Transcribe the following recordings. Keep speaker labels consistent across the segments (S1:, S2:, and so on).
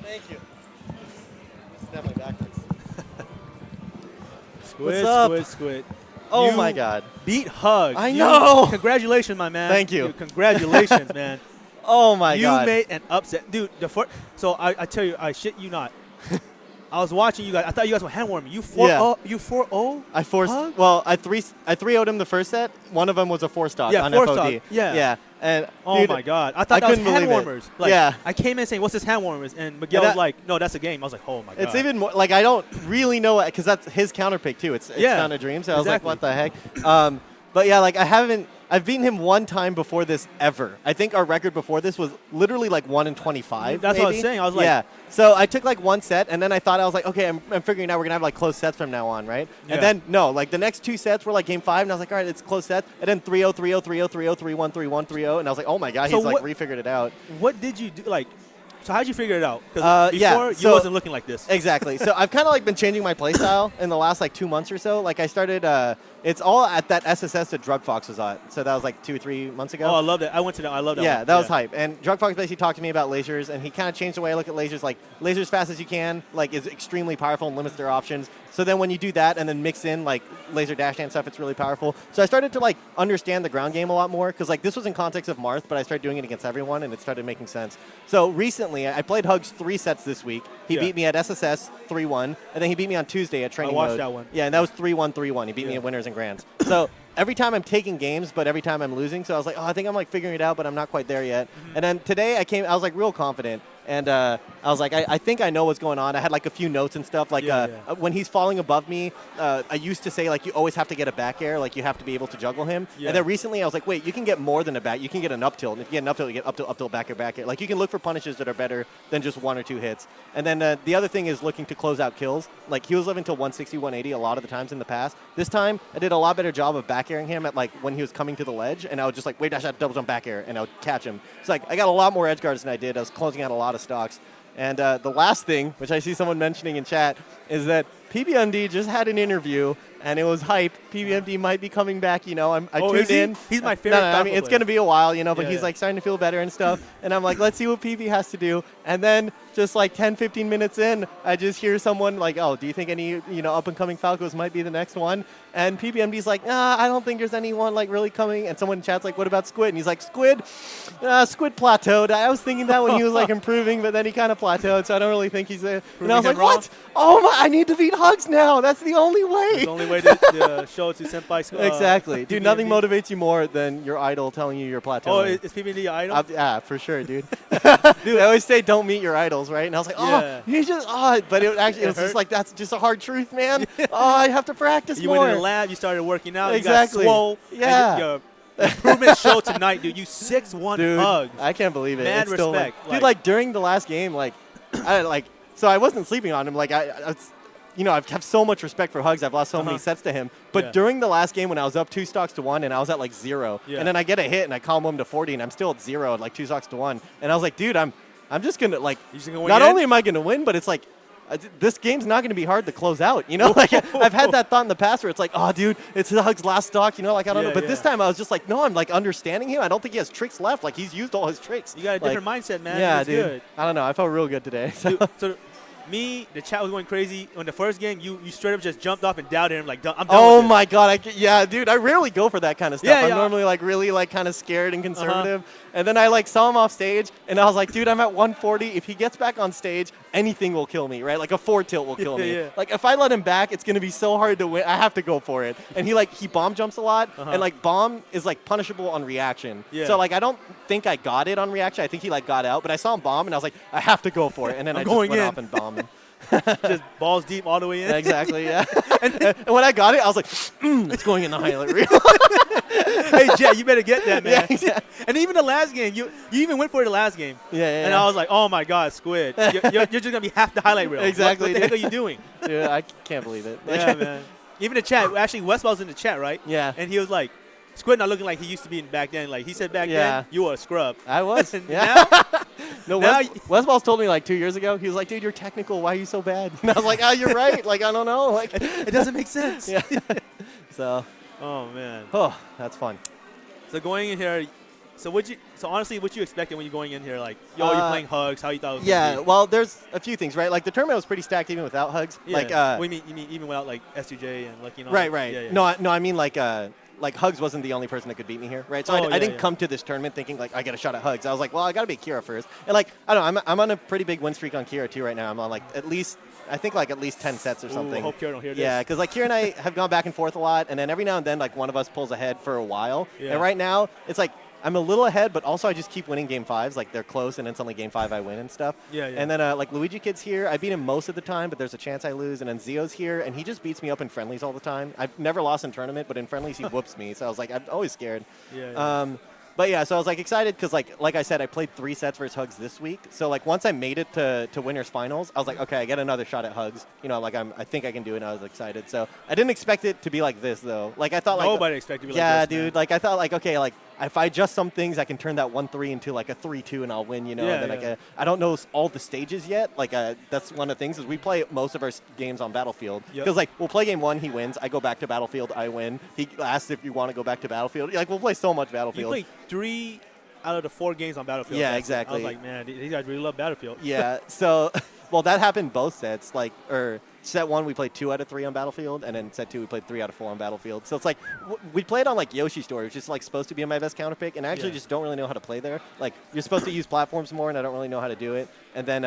S1: Thank you. It's definitely backwards.
S2: Squid,
S1: What's up?
S2: Squid, Squid.
S1: Oh
S2: You
S1: my God.
S2: Beat Hug.
S1: I know.
S2: Congratulations, my man.
S1: Thank you.
S2: Dude, congratulations, man.
S1: Oh my
S2: You
S1: God.
S2: made an upset. Dude, so I tell you, I shit you not. I was watching you guys. I thought you guys were hand warming. You 4-0?
S1: Yeah.
S2: You 4-0?
S1: I forced.
S2: Hug?
S1: Well, I 3-0'd him the first set. One of them was a 4-stock
S2: Yeah,
S1: on
S2: 4-stock.
S1: FOD.
S2: Yeah.
S1: Yeah. And
S2: Oh
S1: dude,
S2: my God! I thought
S1: I
S2: that was
S1: couldn't
S2: hand
S1: believe it.
S2: warmers. Like,
S1: Yeah.
S2: I came in saying, "What's this hand warmers?" And Miguel
S1: And
S2: was like, "No, that's a game." I was like, "Oh my God!"
S1: It's even more like I don't really know because that's his counter pick too. It's
S2: Yeah,
S1: Found a Dream. So I was like,
S2: exactly.
S1: what the heck? But yeah, like I've beaten him one time before this ever. I think our record before this was literally like 1-25.
S2: That's what I was
S1: maybe.
S2: saying. I was like,
S1: yeah. So I took like one set, and then I thought I was like, okay, I'm figuring out we're gonna have like close sets from now on, right?
S2: Yeah.
S1: And then no, like the next two sets were like game 5, and I was like, all right, it's close sets. And then 3-0, 3-0, 3-0, 3-0, 3-1, 3-1, 3-0, and I was like, oh my God,
S2: So
S1: he's like
S2: what-
S1: refigured it out.
S2: What did you do? Like, so how'd you figure it out? Because before
S1: yeah,
S2: you
S1: so-
S2: wasn't looking like this.
S1: Exactly. So I've kind of like been changing my play style in the last like 2 months or so. Like I started, it's all at that SSS that Drug Fox was at. So that was like 2 or 3 months ago.
S2: Oh, I love that. I went to that. I love that.
S1: Yeah,
S2: one.
S1: that was hype. And Drug Fox basically talked to me about lasers, and he kind of changed the way I look at lasers. Like, lasers as fast as you can, like, is extremely powerful and limits their options. So then when you do that and then mix in, like, laser dash hand stuff, it's really powerful. So I started to, like, understand the ground game a lot more, because, like, this was in context of Marth, but I started doing it against everyone, and it started making sense. So recently, I played Hugs 3 sets this week. He
S2: Yeah.
S1: beat me at SSS 3-1, and then he beat me on Tuesday at training
S2: watched
S1: mode.
S2: that one.
S1: Yeah, and that was 3-1, 3-1. He beat me
S2: Yeah.
S1: at winners and grands. So every time I'm taking games, but every time I'm losing. So I was like, oh, I think I'm like figuring it out, but I'm not quite there yet.
S2: Mm-hmm.
S1: And then today I was like real confident. And I was like, I think I know what's going on. I had like a few notes and stuff. Like
S2: Yeah,
S1: when he's falling above me, I used to say like you always have to get a back air. Like you have to be able to juggle him.
S2: Yeah.
S1: And then recently I was like, wait, you can get more than a back. You can get an up tilt. And if you get an up tilt, you get up tilt, back air, back air. Like you can look for punishes that are better than just 1 or 2 hits. And then the other thing is looking to close out kills. Like he was living till 160, 180 a lot of the times in the past. This time I did a lot better job of back airing him at like when he was coming to the ledge. And I would just like wave dash out, double jump back air, and I would catch him. It's like I got a lot more edge guards than I did. I was closing out a lot of stocks. And the last thing, which I see someone mentioning in chat, is that PBMD just had an interview, and it was hype. PBMD might be coming back, you know. I tuned
S2: is he?
S1: in.
S2: He's my favorite.
S1: I mean, it's going to be a while, you know, but
S2: Yeah,
S1: he's
S2: yeah.
S1: like starting to feel better and stuff. And I'm like, let's see what PB has to do. And then just like 10, 15 minutes in, I just hear someone like, oh, do you think any, you know, up-and-coming Falcos might be the next one? And PBMD's like, I don't think there's anyone like really coming. And someone in chat's like, what about Squid? And he's like, Squid plateaued. I was thinking that when he was like improving, but then he kind of plateaued, so I don't really think he's there. And I was like,
S2: him wrong?
S1: what? Oh my, I need to beat Hugs now. That's the only way.
S2: It's the only way to show it to Senpai.
S1: Exactly. Dude, nothing
S2: PBMD.
S1: motivates you more than your idol telling you you're plateauing.
S2: Oh, is PBD your idol?
S1: Yeah, for sure, dude. Dude, I always say don't meet your idols, right? And I was like,
S2: Yeah.
S1: you just, but it actually, it was just
S2: hurt?
S1: like, that's just a hard truth, man. I have to practice
S2: You
S1: more.
S2: went in the lab. You started working out.
S1: Exactly.
S2: You got swole.
S1: Yeah.
S2: And your improvement show tonight, dude. You 6'1"
S1: Dude,
S2: Hugs.
S1: I can't believe it.
S2: Mad
S1: It's still
S2: respect.
S1: dude, like during the last game, like, so I wasn't sleeping on him. Like, you know, I have so much respect for Hugs. I've lost so many sets to him. But
S2: Yeah.
S1: during the last game when I was up 2 stocks to 1 and I was at like 0,
S2: Yeah.
S1: and then I get a hit and I calm him to 40 and I'm still at 0 at like 2 stocks to 1. And I was like, dude, I'm just going to like,
S2: You just gonna win
S1: not
S2: again?
S1: only am I going to win, but it's like, this game's not going to be hard to close out. You know, like I've had that thought in the past where it's like, oh, dude, it's Hugs' last stock. You know, like I don't know. But this time I was just like, no, I'm like understanding him. I don't think he has tricks left. Like he's used all his tricks.
S2: You got a different mindset, man.
S1: Yeah,
S2: It's
S1: dude.
S2: good.
S1: I don't know. I felt real good today. So.
S2: Dude, so me, the chat was going crazy. On the first game, you straight up just jumped off and doubted him. Like, I'm done
S1: Oh
S2: with this.
S1: my God! Yeah, dude. I rarely go for that kind of stuff.
S2: Yeah,
S1: I'm
S2: yeah.
S1: normally like really like kind of scared and conservative. And then I like saw him off stage, and I was like, dude, I'm at 140. If he gets back on stage, anything will kill me, right? Like a 4 tilt will kill me.
S2: Yeah.
S1: Like if I let him back, it's gonna be so hard to win. I have to go for it. And he bomb jumps a lot, and like bomb is like punishable on reaction.
S2: Yeah.
S1: So like I don't think I got it on reaction. I think he like got out, but I saw him bomb, and I was like, I have to go for it. And then
S2: I'm
S1: I just
S2: going
S1: went
S2: in.
S1: off and bombed him.
S2: Just balls deep all the way in.
S1: Exactly, yeah. and when I got it, I was like, it's going in the highlight reel.
S2: Hey, Jet, you better get that, man.
S1: Yeah.
S2: And even the last game, you even went for it the last game.
S1: Yeah.
S2: And I was like, oh my God, Squid, you're just gonna be half the highlight reel.
S1: Exactly,
S2: What the heck
S1: dude.
S2: are you doing?
S1: Dude, I can't believe it.
S2: Yeah, man. Even the chat. Actually, Westball's in the chat, right?
S1: Yeah.
S2: And he was like, Squid not looking like he used to be back then. Like he said back
S1: Yeah.
S2: then, you were a scrub.
S1: I was.
S2: And
S1: Yeah.
S2: now,
S1: No,
S2: Now
S1: Westball's told me like 2 years ago. He was like, dude, you're technical. Why are you so bad? And I was like, you're right. Like, I don't know. Like,
S2: it doesn't make sense.
S1: yeah. So,
S2: Oh man.
S1: oh, that's fun.
S2: So going in here, So honestly, what you expected when you're going in here? Like, yo, you're playing Hugs. How you thought it was
S1: Yeah,
S2: gonna be?
S1: well, there's a few things, right? Like the tournament was pretty stacked even without Hugs.
S2: Yeah.
S1: Like,
S2: What do you mean even without like S2J and like
S1: right.
S2: Yeah, yeah.
S1: No, I mean like Hugs wasn't the only person that could beat me here, right? So I didn't come to this tournament thinking like I get a shot at Hugs. I was like, well, I got to beat Kira first, and like I don't know, I'm on a pretty big win streak on Kira too right now. I'm on like at least 10 sets or something.
S2: I hope Kira don't hear this.
S1: Yeah, because like Kira and I have gone back and forth a lot, and then every now and then like one of us pulls ahead for a while.
S2: Yeah.
S1: And right now it's like I'm a little ahead, but also I just keep winning game fives. Like they're close, and then suddenly game five I win and stuff.
S2: Yeah.
S1: And then like Luigi Kid's here. I beat him most of the time, but there's a chance I lose. And then Zio's here, and he just beats me up in friendlies all the time. I've never lost in tournament, but in friendlies he whoops me. So I was like, I'm always scared.
S2: Yeah.
S1: But yeah, so I was like excited because like I said, I played 3 sets versus Hugs this week. So like once I made it to winners finals, I was like, okay, I get another shot at Hugs. You know, like I think I can do it. And I was excited. So I didn't expect it to be like this though. Like I thought like
S2: nobody expected to be
S1: yeah,
S2: like this.
S1: dude.
S2: Man.
S1: Like I thought like okay, like if I adjust some things, I can turn that 1-3 into like a 3-2 and I'll win. You know,
S2: Yeah,
S1: and then
S2: yeah.
S1: I don't know all the stages yet. Like that's one of the things is we play most of our games on Battlefield because like we'll play game 1, he wins. I go back to Battlefield, I win. He asks if you want to go back to Battlefield. Like we'll play so much Battlefield.
S2: You played 3 out of the 4 games on Battlefield.
S1: Yeah,
S2: I
S1: exactly.
S2: was like, man, these guys really love Battlefield.
S1: Yeah. So, well, that happened both sets. Like, or set 1 we played 2 out of 3 on Battlefield, and then set 2 we played 3 out of 4 on Battlefield. So it's like we played on like Yoshi Story, which is like supposed to be my best counter pick, and I actually just don't really know how to play there. Like you're supposed to use platforms more, and I don't really know how to do it. And then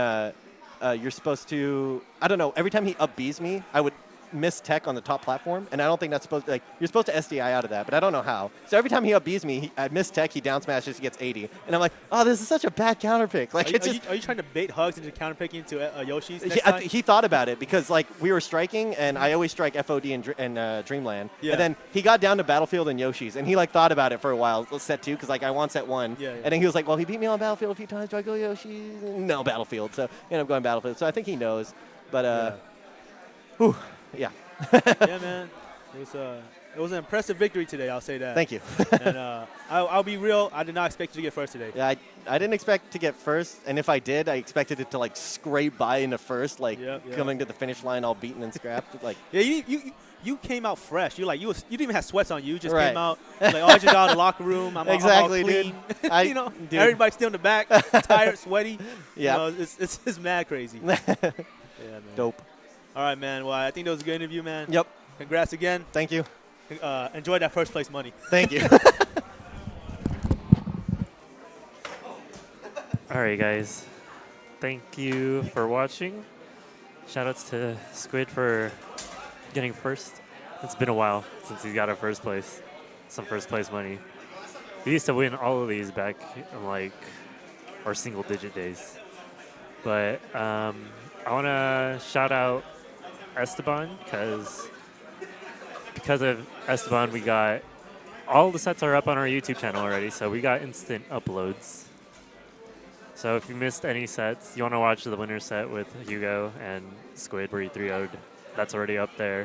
S1: you're supposed to, I don't know. Every time he up Bs me, I would miss tech on the top platform, and I don't think that's supposed to, like, you're supposed to SDI out of that, but I don't know how. So every time he up Bs me, I miss tech, he down smashes, he gets 80. And I'm like, oh, this is such a bad counter pick. Like,
S2: Are you trying to bait Hugs into counter picking to Yoshi's next
S1: he,
S2: time?
S1: he thought about it because, like, we were striking, and I always strike FOD and Dreamland.
S2: Yeah.
S1: And then he got down to Battlefield and Yoshi's, and he, like, thought about it for a while, set 2, because, like, I want set 1.
S2: Yeah.
S1: And then he was like, well, he beat me on Battlefield a few times. Do I go Yoshi's? No, Battlefield. So I ended up going Battlefield. So I think he knows. But, whew, yeah.
S2: Yeah, man. It was an impressive victory today, I'll say that.
S1: Thank you.
S2: And I'll be real, I did not expect you to get first today.
S1: Yeah, I didn't expect to get first, and if I did, I expected it to like scrape by into first, like coming to the finish line all beaten and scrapped. Like
S2: yeah, you came out fresh. You didn't even have sweats on you. You just came out like, oh, I just got out of the locker room. I'm
S1: exactly,
S2: all clean.
S1: dude.
S2: You know, everybody's still in the back, tired, sweaty.
S1: Yeah,
S2: you know, it's mad crazy. Yeah, man.
S1: Dope.
S2: All right, man. Well, I think that was a good interview, man.
S1: Yep.
S2: Congrats again.
S1: Thank you.
S2: Enjoy that first place money.
S1: Thank you.
S3: All right, guys. Thank you for watching. Shoutouts to Squid for getting first. It's been a while since he got our first place. Some first place money. We used to win all of these back in like our single digit days. But I want to shout out Esteban because of Esteban, we got all the sets are up on our YouTube channel already, so we got instant uploads. So if you missed any sets, you want to watch the winner set with Hugo and Squid where he 3-0'd, that's already up there.